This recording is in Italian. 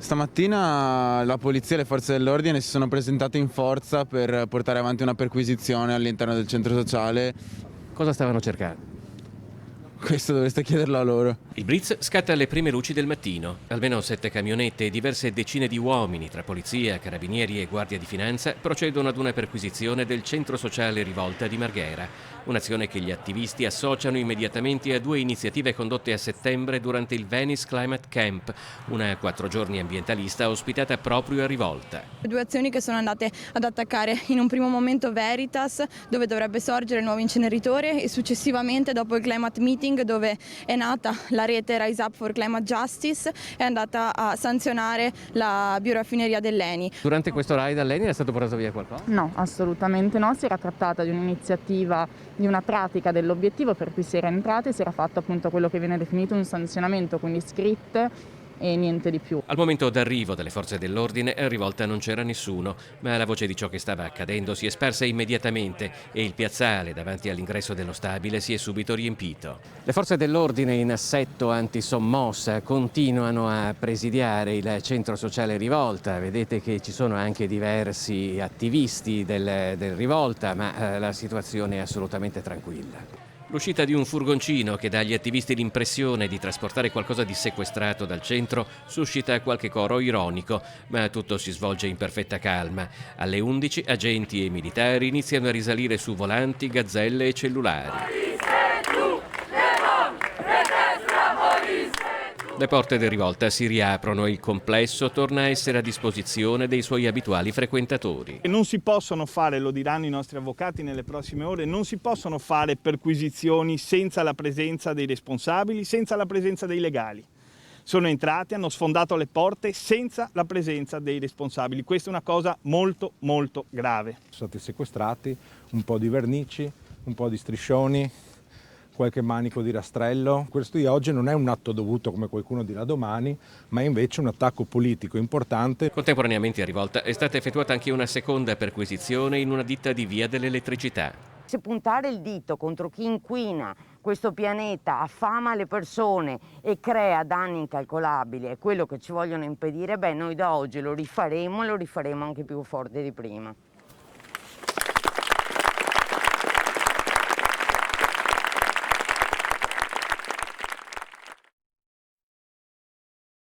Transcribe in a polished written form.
Stamattina la polizia e le forze dell'ordine si sono presentate in forza per portare avanti una perquisizione all'interno del centro sociale. Cosa stavano cercando? Questo dovreste chiederlo a loro. Il blitz scatta alle prime luci del mattino. Almeno 7 camionette e diverse decine di uomini, tra polizia, carabinieri e guardia di finanza, procedono ad una perquisizione del centro sociale Rivolta di Marghera. Un'azione che gli attivisti associano immediatamente a 2 iniziative condotte a settembre durante il Venice Climate Camp, una 4 giorni ambientalista ospitata proprio a Rivolta. 2 azioni che sono andate ad attaccare in un primo momento Veritas, dove dovrebbe sorgere il nuovo inceneritore, e successivamente, dopo il Climate Meeting, dove è nata la rete Rise Up for Climate Justice, è andata a sanzionare la bioraffineria dell'Eni. Durante questo raid all'Eni è stato portato via qualcosa? No, assolutamente no, si era trattata di un'iniziativa, di una pratica dell'obiettivo per cui si era entrati, si era fatto appunto quello che viene definito un sanzionamento, quindi scritte e niente di più. Al momento d'arrivo delle forze dell'ordine a Rivolta non c'era nessuno, ma la voce di ciò che stava accadendo si è sparsa immediatamente e il piazzale davanti all'ingresso dello stabile si è subito riempito. Le forze dell'ordine in assetto antisommossa continuano a presidiare il centro sociale Rivolta. Vedete che ci sono anche diversi attivisti del Rivolta, ma la situazione è assolutamente tranquilla. L'uscita di un furgoncino che dà agli attivisti l'impressione di trasportare qualcosa di sequestrato dal centro suscita qualche coro ironico, ma tutto si svolge in perfetta calma. Alle 11 agenti e militari iniziano a risalire su volanti, gazzelle e cellulari. Le porte del Rivolta si riaprono e il complesso torna a essere a disposizione dei suoi abituali frequentatori. Non si possono fare, lo diranno i nostri avvocati nelle prossime ore, non si possono fare perquisizioni senza la presenza dei responsabili, senza la presenza dei legali. Sono entrati, hanno sfondato le porte senza la presenza dei responsabili. Questa è una cosa molto molto grave. Sono stati sequestrati un po' di vernici, un po' di striscioni, qualche manico di rastrello. Questo di oggi non è un atto dovuto come qualcuno dirà domani, ma è invece un attacco politico importante. Contemporaneamente a Rivolta è stata effettuata anche una seconda perquisizione in una ditta di Via dell'Elettricità. Se puntare il dito contro chi inquina questo pianeta, affama le persone e crea danni incalcolabili, è quello che ci vogliono impedire, noi da oggi lo rifaremo e lo rifaremo anche più forte di prima.